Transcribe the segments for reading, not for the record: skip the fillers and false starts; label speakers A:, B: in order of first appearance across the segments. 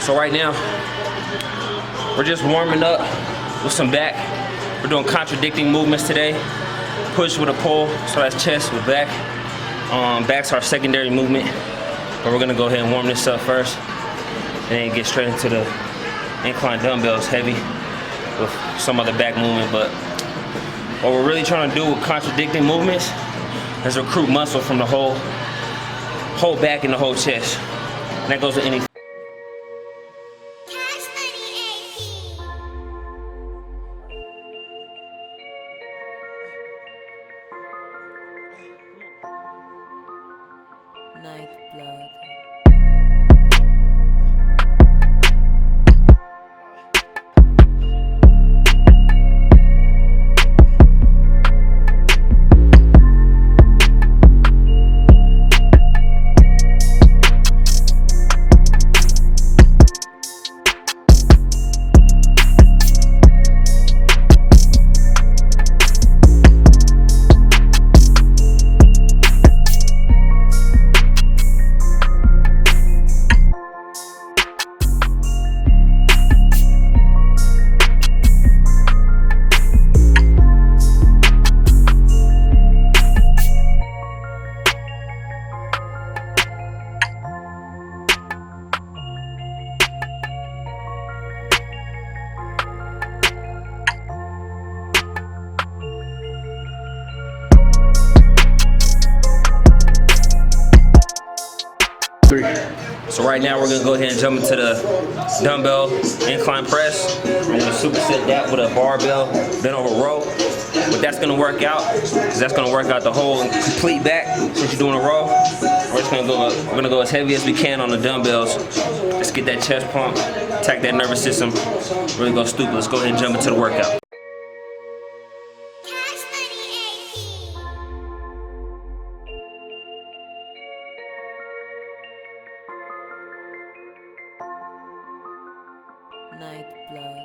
A: So right now, we're just warming up with some back. We're doing contradicting movements today. Push with a pull, so that's chest with back. Back's our secondary movement, but we're gonna go ahead and warm this up first, and then get straight into the incline dumbbells heavy with some other back movement. But what we're really trying to do with contradicting movements is recruit muscle from the whole back and the whole chest. And that goes to any.
B: Night blood.
A: So right now we're gonna go ahead and jump into the dumbbell incline press. We're gonna superset that with a barbell bent over row. What that's gonna work out is that's gonna work out the whole complete back since you're doing a row. We're gonna go as heavy as we can on the dumbbells. Let's get that chest pump, attack that nervous system, really go stupid. Let's go ahead and jump into the workout.
B: Night blood.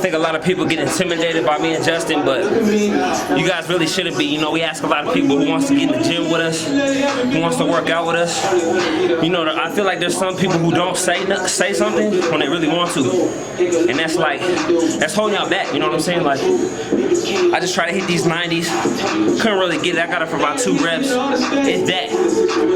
A: think a lot of people get intimidated by me and Justin, but you guys really shouldn't be. You know, we ask a lot of people who wants to get in the gym with us, who wants to work out with us. You know, I feel like there's some people who don't say something when they really want to, and that's holding y'all back. You know what I'm saying? Like, I just try to hit these 90s. Couldn't really get it. I got it for about 2 reps. It's that.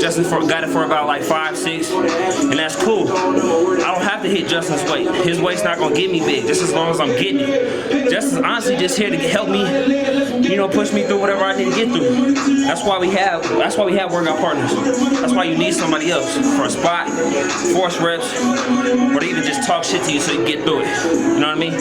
A: Justin got it for about like 5, 6, and that's cool. I don't have to hit Justin's weight. His weight's not gonna get me big, just as long as I'm getting it. Justin's honestly just here to help me, you know, push me through whatever I need to get through. That's why we have workout partners. That's why you need somebody else for a spot, force reps, or to even just talk shit to you so you can get through it. You know what I mean?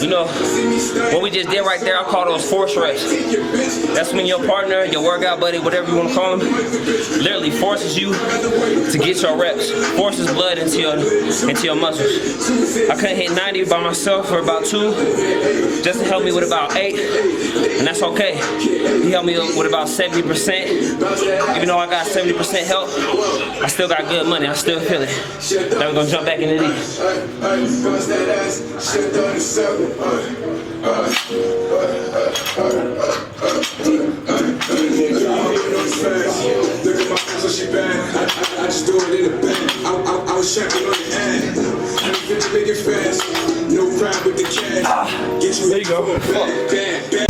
A: You know, what we just did right there, I call those force reps. That's when your partner, your workout buddy, whatever you want to call him, literally forces you to get your reps, forces blood into your muscles. I couldn't hit 90 by myself for about 2. Justin helped me with about 8, and that's okay. He helped me with about 70%. Even though I got 70% help, I still got good money. I still feel it. Now we're gonna jump back into these.
C: I just do it in the bed. I was champion on the end. I make it fast. No crime with the cash. Get you. There you go. Bad.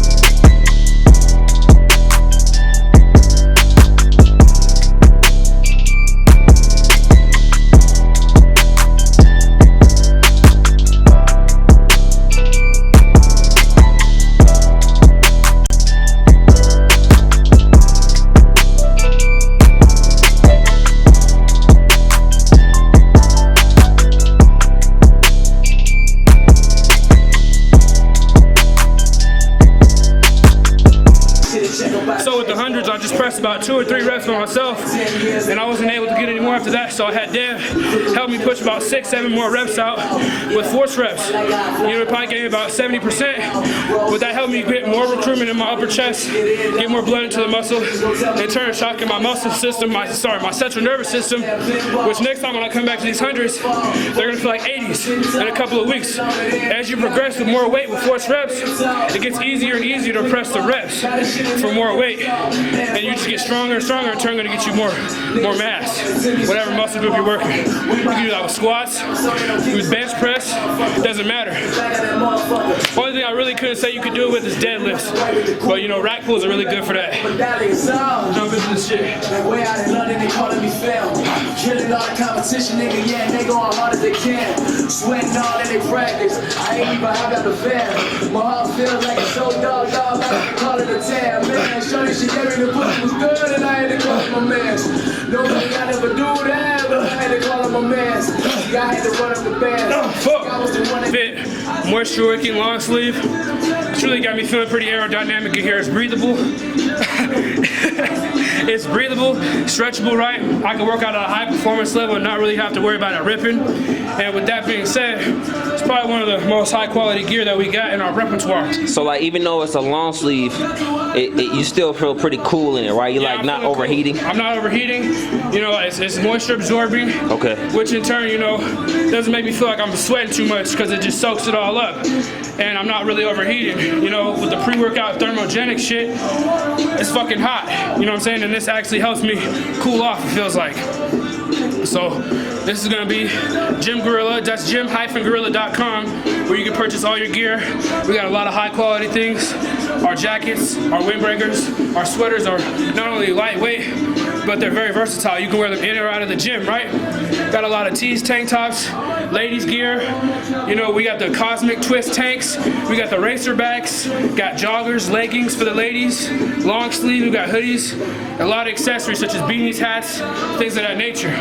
D: So with the hundreds, I just pressed about 2 or 3 reps by myself, and I wasn't able to get any more after that. So I had Dev help me push about 6, 7 more reps out with force reps. You know, it probably gave me about 70%, but that helped me get more recruitment in my upper chest, get more blood into the muscle, in turn shocking my muscle system, my central nervous system, which next time when I come back to these hundreds, they're gonna feel like 80s in a couple of weeks. As you progress with more weight with force reps, it gets easier and easier to press the reps for more weight, and you just get stronger and stronger, in turn gonna get you more mass, whatever muscle group you're working. You can do that with squats, with bench press, doesn't matter. Only thing I really couldn't say you could do it with is deadlifts, but you know, rack pulls are really good for that. Jump into this shit.
E: Way out in London, they calling me fail. Killing all the competition, nigga, yeah, they go as hard as they can. Sweating all in they practice. I ain't even have got the fan. My heart feels like a show dog, I can call it a 10. Man, shorty, she gave me the pussy was good, and I had to call my mans. Nobody I never do that, but I had to call my mans. See, I had to run up the band.
D: Fit, moisture wicking long sleeve. It's really got me feeling pretty aerodynamic in here. It's breathable. It's breathable, stretchable, right? I can work out at a high performance level and not really have to worry about it ripping. And with that being said, it's probably one of the most high quality gear that we got in our repertoire.
A: So like, even though it's a long sleeve, you still feel pretty cool in it, right? You're like not overheating?
D: Cool. I'm not overheating. You know, it's moisture absorbing. Okay. Which in turn, you know, doesn't make me feel like I'm sweating too much because it just soaks it all up. And I'm not really overheating. You know, with the pre-workout thermogenic shit, it's fucking hot. You know what I'm saying? And this actually helps me cool off, it feels like. So this is gonna be Gym Gorilla. That's gym-gorilla.com, where you can purchase all your gear. We got a lot of high quality things. Our jackets, our windbreakers, our sweaters are not only lightweight, but they're very versatile. You can wear them in or out of the gym, right? Got a lot of tees, tank tops, ladies gear. You know, we got the Cosmic Twist tanks. We got the racerbacks, got joggers, leggings for the ladies, long sleeve, we got hoodies, a lot of accessories such as beanies, hats, things of that nature.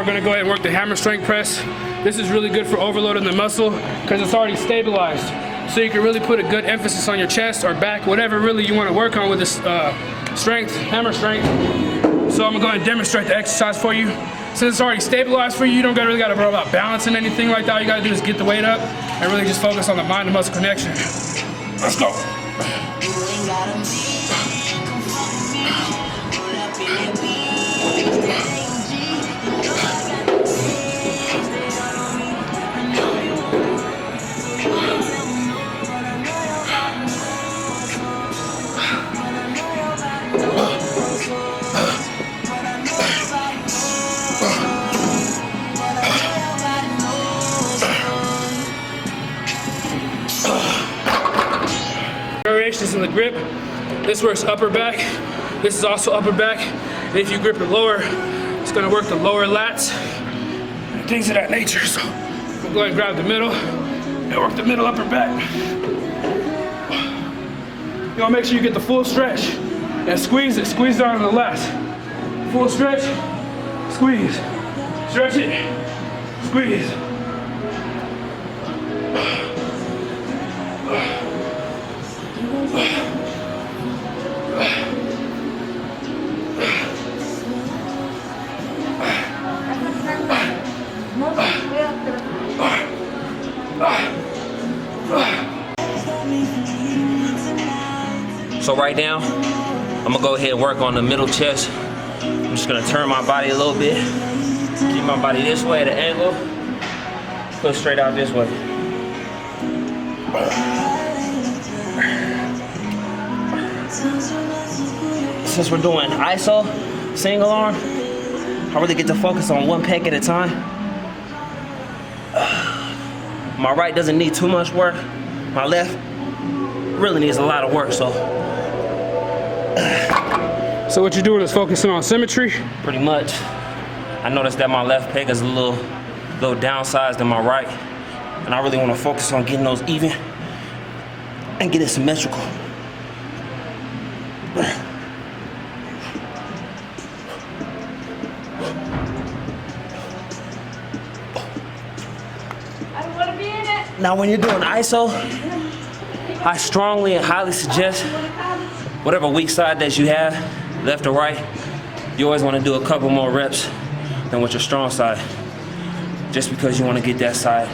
D: we're gonna go ahead and work the hammer strength press. This is really good for overloading the muscle because it's already stabilized. So you can really put a good emphasis on your chest or back, whatever really you wanna work on with this strength, hammer strength. So I'm gonna go ahead and demonstrate the exercise for you. Since it's already stabilized for you, you don't really gotta worry about balancing anything like that. All you gotta do is get the weight up and really just focus on the mind and muscle connection. Let's go. Variations in the grip. This works upper back. This is also upper back. And if you grip it lower, it's gonna work the lower lats and things of that nature. So we'll go ahead and grab the middle and work the middle upper back. You wanna make sure you get the full stretch and squeeze it. Squeeze down on the lats. Full stretch, squeeze. Stretch it, squeeze.
A: So right now, I'm gonna go ahead and work on the middle chest. I'm just gonna turn my body a little bit. Keep my body this way at an angle. Push straight out this way. Since we're doing ISO, single arm, I really get to focus on one pec at a time. My right doesn't need too much work. My left really needs a lot of work, so.
D: So what you're doing is focusing on symmetry?
A: Pretty much. I noticed that my left pec is a little downsized than my right. And I really want to focus on getting those even and get it symmetrical. Now when you're doing ISO, I strongly and highly suggest whatever weak side that you have, left or right, you always want to do a couple more reps than with your strong side, just because you want to get that side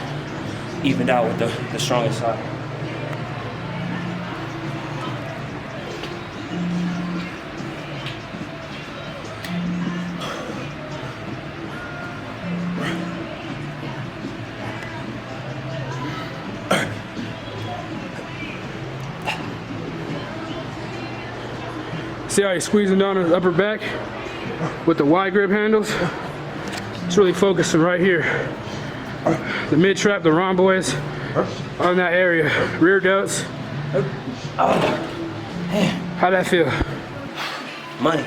A: evened out with the strongest side.
D: See how he's squeezing down his upper back with the wide grip handles? It's really focusing right here. The mid trap, the rhomboids on that area. Rear delts. How'd that feel?
A: Money.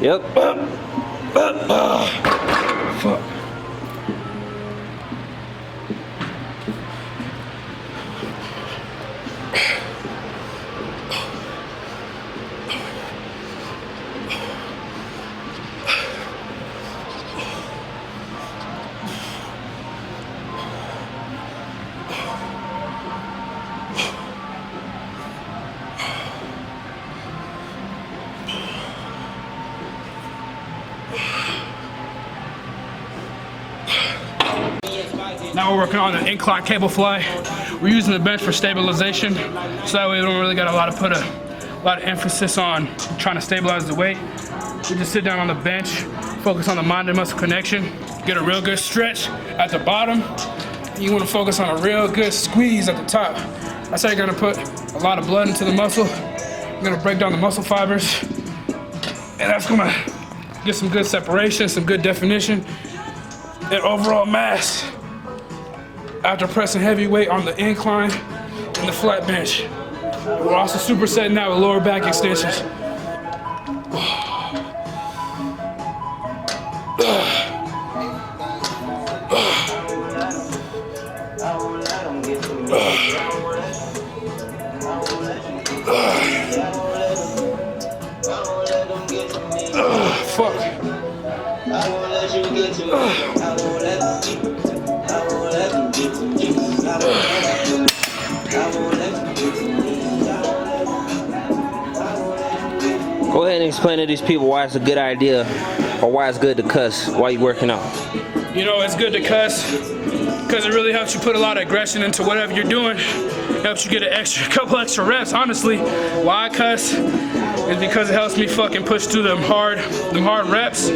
A: Yep.
D: Fuck. Now we're working on an incline cable fly. We're using the bench for stabilization, so that way we don't really got a lot of emphasis on trying to stabilize the weight. We just sit down on the bench, focus on the mind and muscle connection, get a real good stretch at the bottom. You want to focus on a real good squeeze at the top. That's how you're gonna put a lot of blood into the muscle. You're gonna break down the muscle fibers, and that's gonna get some good separation, some good definition, and overall mass after pressing heavy weight on the incline and the flat bench. We're also supersetting that with lower back extensions. Fuck.
A: Go ahead and explain to these people why it's a good idea or why it's good to cuss while you're working out.
D: You know, it's good to cuss because it really helps you put a lot of aggression into whatever you're doing. It helps you get a couple extra reps. Honestly, why I cuss is because it helps me fucking push through them hard reps.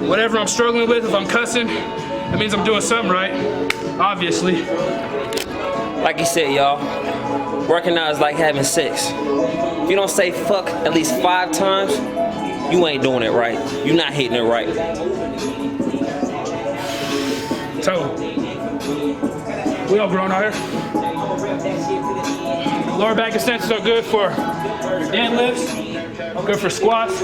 D: Whatever I'm struggling with, if I'm cussing, it means I'm doing something right, obviously.
A: Like you said, y'all, working out is like having sex. If you don't say fuck at least 5 times, you ain't doing it right. You're not hitting it right.
D: So, we all grown out here. Lower back extensions are good for deadlifts, good for squats.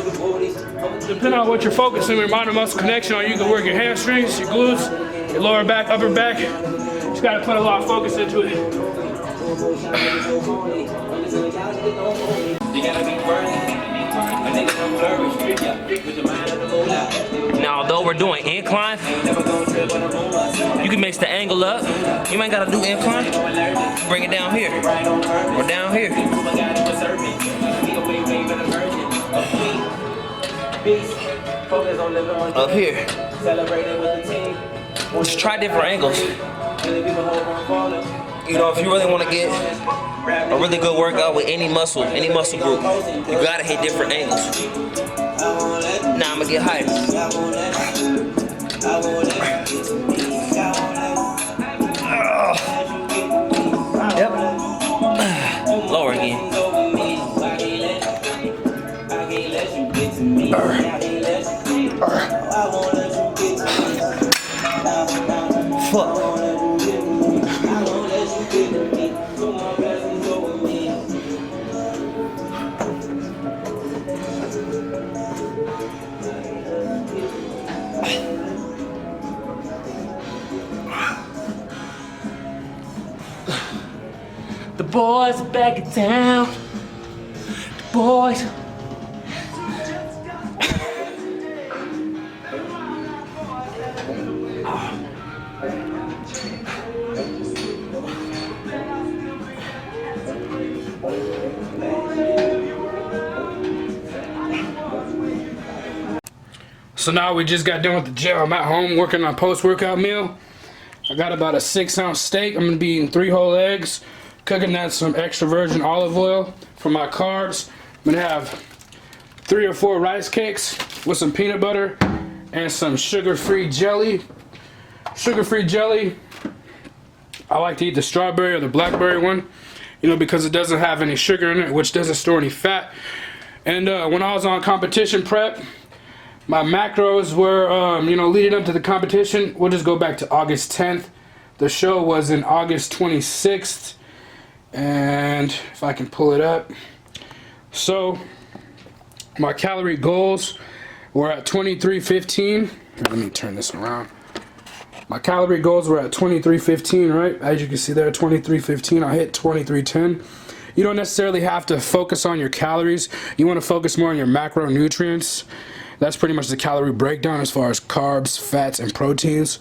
D: Depending on what you're focusing with your mind and muscle connection on, you can work your hamstrings, your glutes, your lower back, upper back. Just gotta put a lot of focus into it.
A: Now, although we're doing incline, you can mix the angle up. You ain't gotta do incline. Bring it down here or down here. Up here. Just try different angles. You know, if you really want to get a really good workout with any muscle group, you gotta hit different angles. Now I'm gonna get higher. Yep. Lower again. Fuck. The boys are back in town. The boys.
D: So now we just got done with the gym. I'm at home working on post-workout meal. I got about a 6-ounce steak. I'm gonna be eating 3 whole eggs, cooking that some extra virgin olive oil for my carbs. I'm gonna have 3 or 4 rice cakes with some peanut butter and some sugar-free jelly. Sugar-free jelly, I like to eat the strawberry or the blackberry one, you know, because it doesn't have any sugar in it, which doesn't store any fat. And when I was on competition prep, my macros were, you know, leading up to the competition. We'll just go back to August 10th. The show was in August 26th. And if I can pull it up. So, my calorie goals were at 2315. Let me turn this around. My calorie goals were at 2315, right? As you can see there, 2315. I hit 2310. You don't necessarily have to focus on your calories. You want to focus more on your macronutrients. That's pretty much the calorie breakdown as far as carbs, fats, and proteins.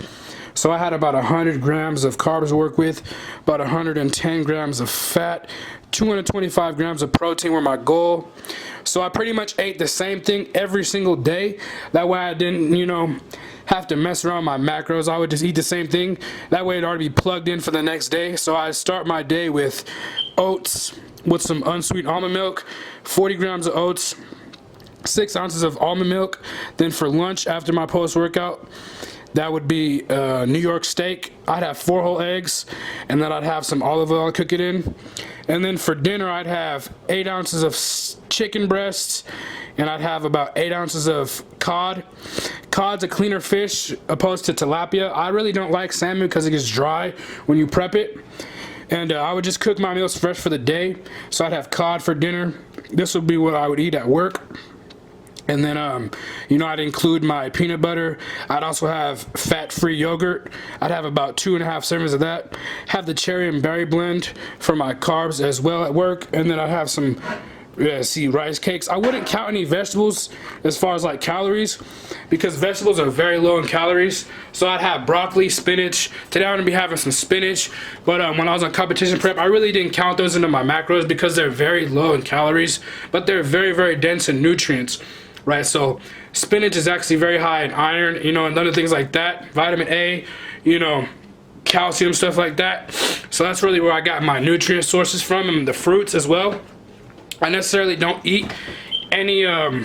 D: So I had about 100 grams of carbs to work with, about 110 grams of fat, 225 grams of protein were my goal. So I pretty much ate the same thing every single day. That way I didn't, you know, have to mess around my macros. I would just eat the same thing. That way it'd already be plugged in for the next day. So I start my day with oats with some unsweetened almond milk, 40 grams of oats, 6 ounces of almond milk. Then for lunch after my post-workout, that would be New York steak. I'd have 4 whole eggs, and then I'd have some olive oil, cook it in. And then for dinner, I'd have 8 ounces of chicken breasts, and I'd have about 8 ounces of cod. Cod's a cleaner fish opposed to tilapia. I really don't like salmon because it gets dry when you prep it. And I would just cook my meals fresh for the day. So I'd have cod for dinner. This would be what I would eat at work. And then, you know, I'd include my peanut butter. I'd also have fat-free yogurt. I'd have about 2.5 servings of that. Have the cherry and berry blend for my carbs as well at work. And then I'd have some Yeah, see, rice cakes. I wouldn't count any vegetables as far as like calories, because vegetables are very low in calories. So I'd have broccoli, spinach. Today I'm gonna be having some spinach, but when I was on competition prep, I really didn't count those into my macros because they're very low in calories, but they're very, very dense in nutrients, right? So spinach is actually very high in iron, you know, and other things like that, vitamin A, you know, calcium, stuff like that. So that's really where I got my nutrient sources from, and the fruits as well. I necessarily don't eat any, I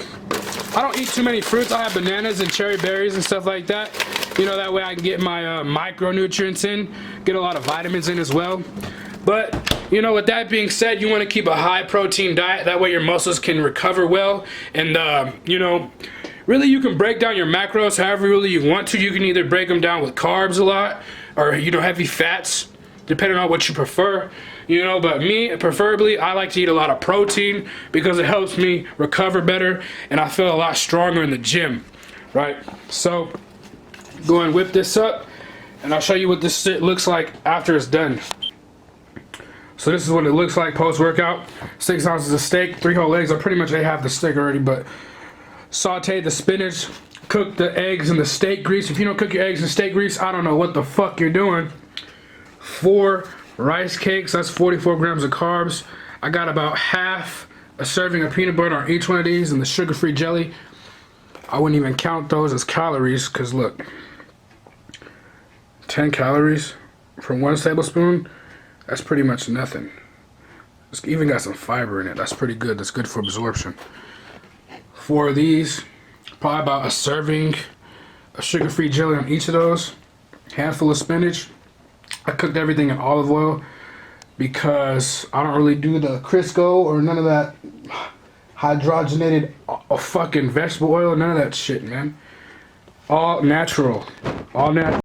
D: don't eat too many fruits. I have bananas and cherry berries and stuff like that. You know, that way I can get my micronutrients in, get a lot of vitamins in as well. But, you know, with that being said, you want to keep a high protein diet. That way your muscles can recover well. And, you know, really you can break down your macros however really you want to. You can either break them down with carbs a lot or, you know, heavy fats, depending on what you prefer. You know, but me, preferably, I like to eat a lot of protein because it helps me recover better and I feel a lot stronger in the gym, right? So, go and whip this up and I'll show you what this shit looks like after it's done. So this is what it looks like post-workout. 6 ounces of steak, 3 whole eggs. I pretty much ate half the steak already, but saute the spinach, cook the eggs in the steak grease. If you don't cook your eggs in steak grease, I don't know what the fuck you're doing. 4 rice cakes, that's 44 grams of carbs. I got about half a serving of peanut butter on each one of these and the sugar-free jelly. I wouldn't even count those as calories because look, 10 calories from 1 tablespoon, that's pretty much nothing. It's even got some fiber in it. That's pretty good. That's good for absorption. 4 of these, probably about a serving of sugar-free jelly on each of those. Handful of spinach. I cooked everything in olive oil because I don't really do the Crisco or none of that hydrogenated fucking vegetable oil, none of that shit, man. All natural. All natural.